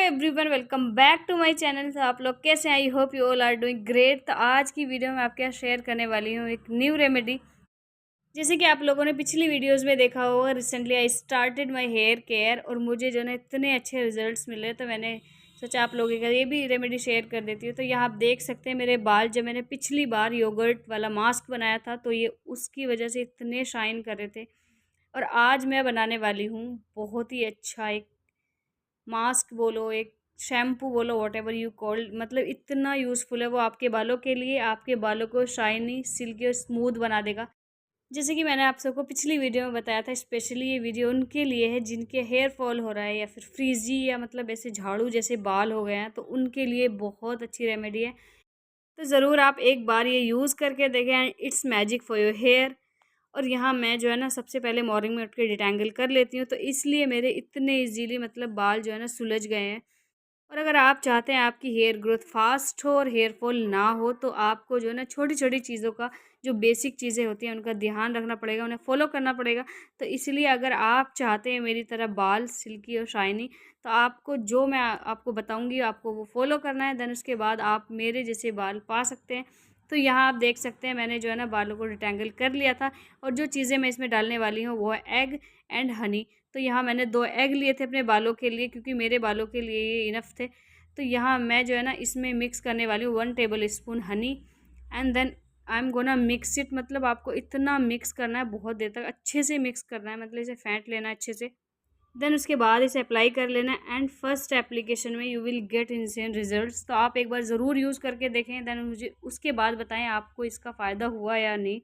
Everyone, welcome back to my channel. तो आप लोग कैसे हैं? I hope you all are doing great. तो आज की वीडियो में आपके साथ शेयर करने वाली हूँ एक न्यू रेमेडी। जैसे कि आप लोगों ने पिछली वीडियोस में देखा होगा, recently I started my hair care और मुझे जो है इतने अच्छे रिजल्ट्स मिले, तो मैंने सोचा आप लोगों का ये भी रेमेडी शेयर कर देती हूँ। तो यहाँ आप देख सकते हैं मेरे बाल, जब मैंने पिछली बार योगर्ट वाला मास्क बनाया था तो ये उसकी वजह से इतने शाइन कर रहे थे। और आज मैं बनाने वाली हूँ बहुत ही अच्छा एक मास्क बोलो, एक शैम्पू बोलो, व्हाटएवर यू कॉल, मतलब इतना यूज़फुल है वो आपके बालों के लिए। आपके बालों को शाइनी, सिल्की और स्मूथ बना देगा। जैसे कि मैंने आप सबको पिछली वीडियो में बताया था, स्पेशली ये वीडियो उनके लिए है जिनके हेयर फॉल हो रहा है या फिर फ्रीजी या मतलब ऐसे झाड़ू जैसे बाल हो गए हैं, तो उनके लिए बहुत अच्छी रेमेडी है। तो ज़रूर आप एक बार ये यूज़ करके देखें and it's magic for your hair. और यहाँ मैं जो है ना सबसे पहले मॉर्निंग में उठ के डिटैंगल कर लेती हूँ, तो इसलिए मेरे इतने इजीली मतलब बाल जो है ना सुलझ गए हैं। और अगर आप चाहते हैं आपकी हेयर ग्रोथ फास्ट हो और हेयर फॉल ना हो, तो आपको जो है ना छोटी छोटी चीज़ों का, जो बेसिक चीज़ें होती हैं उनका ध्यान रखना पड़ेगा, उन्हें फॉलो करना पड़ेगा। तो इसलिए अगर आप चाहते हैं मेरी तरह बाल सिल्की और शाइनी, तो आपको जो मैं आपको बताऊंगी आपको वो फॉलो करना है। देन उसके बाद आप मेरे जैसे बाल पा सकते हैं। तो यहाँ आप देख सकते हैं मैंने जो है ना बालों को डिटेंगल कर लिया था। और जो चीज़ें मैं इसमें डालने वाली हूँ वो है एग एंड हनी। तो यहाँ मैंने 2 एग लिए थे अपने बालों के लिए, क्योंकि मेरे बालों के लिए ये इनफ थे। तो यहाँ मैं जो है ना इसमें मिक्स करने वाली हूँ 1 tablespoon honey. And then I am gonna mix it, मतलब आपको इतना मिक्स करना है, बहुत देर तक अच्छे से मिक्स करना है, मतलब इसे फेंट लेना है अच्छे से। देन उसके बाद इसे अप्लाई कर लेना है एंड फर्स्ट एप्लीकेशन में you will get instant results. तो आप एक बार ज़रूर यूज़ करके देखें, देन मुझे उसके बाद बताएं आपको इसका फ़ायदा हुआ या नहीं।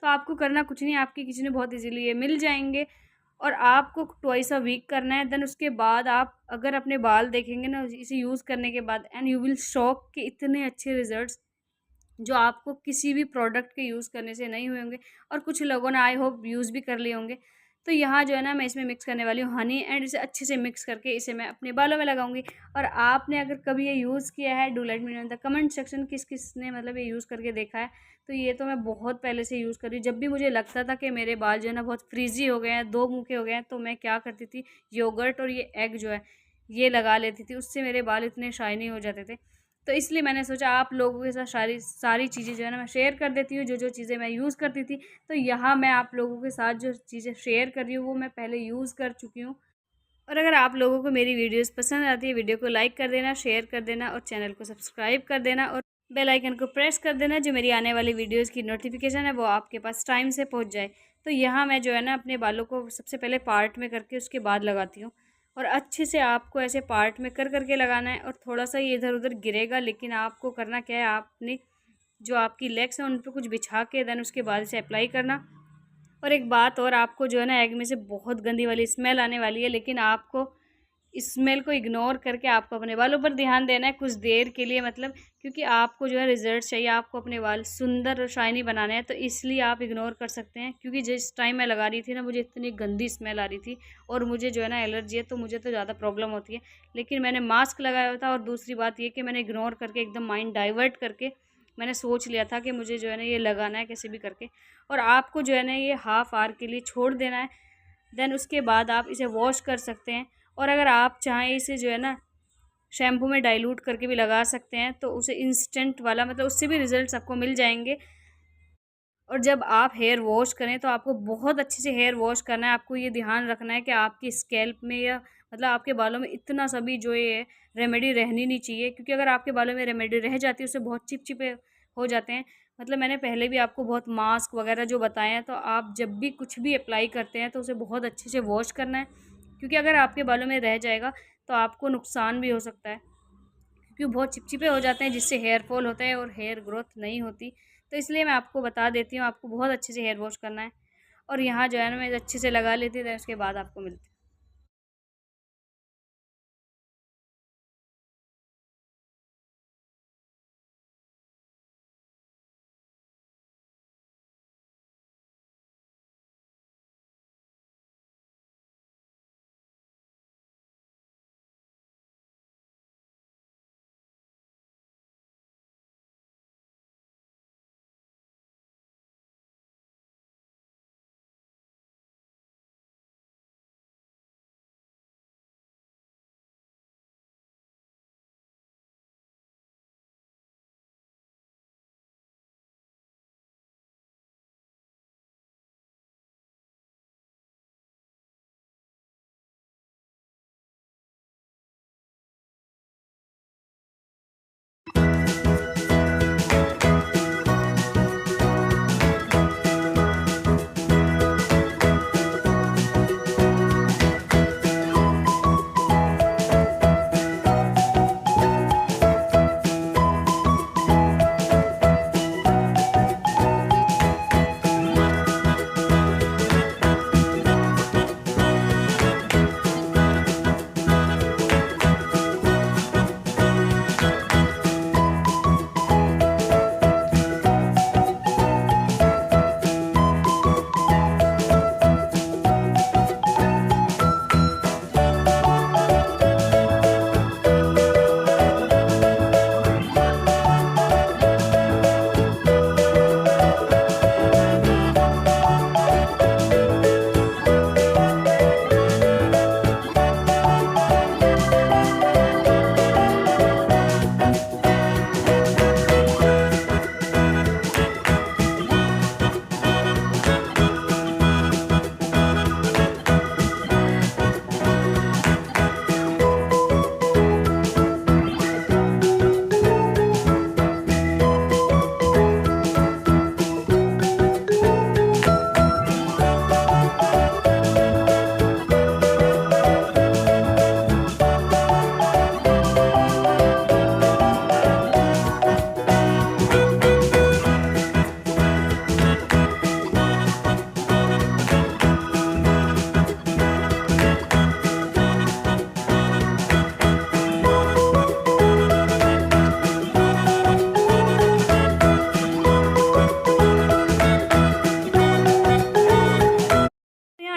तो आपको करना कुछ नहीं, आपकी किचन में बहुत इजीली ये मिल जाएंगे। और आपको ट्वाइस अ वीक करना है। देन उसके बाद आप अगर अपने बाल देखेंगे ना इसे यूज़ करने के बाद, एंड यू विल शॉक कि इतने अच्छे रिजल्ट्स जो आपको किसी भी प्रोडक्ट के यूज़ करने से नहीं हुए होंगे। और कुछ लोगों ने आई होप यूज़ भी कर लिए होंगे। तो यहाँ जो है ना मैं इसमें मिक्स करने वाली हूँ हनी, एंड इसे अच्छे से मिक्स करके इसे मैं अपने बालों में लगाऊंगी। और आपने अगर कभी ये यूज़ किया है, do let me know in the comment section, किस किस ने मतलब ये यूज़ करके देखा है। तो ये तो मैं बहुत पहले से यूज़ कर रही हूँ। जब भी मुझे लगता था कि मेरे बाल जो है ना बहुत फ्रीजी हो गए हैं, दो मुँह के हो गए हैं, तो मैं क्या करती थी, योगर्ट और ये एग जो है ये लगा लेती थी। उससे मेरे बाल इतने शाइनी हो जाते थे। तो इसलिए मैंने सोचा आप लोगों के साथ सारी सारी चीज़ें जो है ना मैं शेयर कर देती हूँ, जो जो चीज़ें मैं यूज़ करती थी। तो यहाँ मैं आप लोगों के साथ जो चीज़ें शेयर कर रही हूँ वो मैं पहले यूज़ कर चुकी हूँ। और अगर आप लोगों को मेरी वीडियोस पसंद आती है, वीडियो को लाइक कर देना, शेयर कर देना और चैनल को सब्सक्राइब कर देना और बेल आइकन को प्रेस कर देना, जो मेरी आने वाली वीडियोस की नोटिफिकेशन है वो आपके पास टाइम से पहुंच जाए। तो यहाँ मैं जो है ना अपने बालों को सबसे पहले पार्ट में करके उसके बाद लगाती हूँ। और अच्छे से आपको ऐसे पार्ट में कर करके लगाना है। और थोड़ा सा ये इधर उधर गिरेगा, लेकिन आपको करना क्या है, आपने जो आपकी लेग्स हैं उन पर कुछ बिछा के देन उसके बाद इसे अप्लाई करना। और एक बात और, आपको जो है ना एग में से बहुत गंदी वाली स्मेल आने वाली है, लेकिन आपको स्मेल को इग्नोर करके आपको अपने बालों पर ध्यान देना है कुछ देर के लिए, मतलब क्योंकि आपको जो है रिजल्ट चाहिए, आपको अपने बाल सुंदर और शाइनी बनाने हैं। तो इसलिए आप इग्नोर कर सकते हैं, क्योंकि जिस टाइम मैं लगा रही थी ना मुझे इतनी गंदी स्मेल आ रही थी और मुझे जो है ना एलर्जी है, तो मुझे तो ज़्यादा प्रॉब्लम होती है। लेकिन मैंने मास्क लगाया हुआ था और दूसरी बात ये कि मैंने इग्नोर करके एकदम माइंड डाइवर्ट करके मैंने सोच लिया था कि मुझे जो है ना ये लगाना है कैसे भी करके। और आपको जो है ना ये हाफ आवर के लिए छोड़ देना है। देन उसके बाद आप इसे वॉश कर सकते हैं। और अगर आप चाहें इसे जो है ना शैम्पू में डाइल्यूट करके भी लगा सकते हैं, तो उसे इंस्टेंट वाला मतलब उससे भी रिजल्ट्स आपको मिल जाएंगे। और जब आप हेयर वॉश करें तो आपको बहुत अच्छे से हेयर वॉश करना है। आपको ये ध्यान रखना है कि आपकी स्कैल्प में या मतलब आपके बालों में इतना सभी जो ये रेमेडी रहनी नहीं चाहिए, क्योंकि अगर आपके बालों में रेमेडी रह जाती है उससे बहुत चिपचिपे हो जाते हैं। मतलब मैंने पहले भी आपको बहुत मास्क वगैरह जो बताए हैं, तो आप जब भी कुछ भी अप्लाई करते हैं तो उसे बहुत अच्छे से वॉश करना है, क्योंकि अगर आपके बालों में रह जाएगा तो आपको नुकसान भी हो सकता है, क्योंकि बहुत चिपचिपे हो जाते हैं जिससे हेयर फॉल होता है और हेयर ग्रोथ नहीं होती। तो इसलिए मैं आपको बता देती हूँ, आपको बहुत अच्छे से हेयर वॉश करना है। और यहाँ जो है ना मैं अच्छे से लगा लेती हूँ, उसके बाद आपको मिलती हूँ।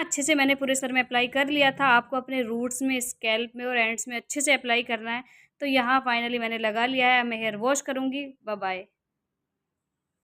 अच्छे से मैंने पूरे सर में अप्लाई कर लिया था। आपको अपने रूट्स में, स्कैल्प में और एंड्स में अच्छे से अप्लाई करना है। तो यहाँ फाइनली मैंने लगा लिया है। अब मैं हेयर वॉश करूँगी। Bye bye.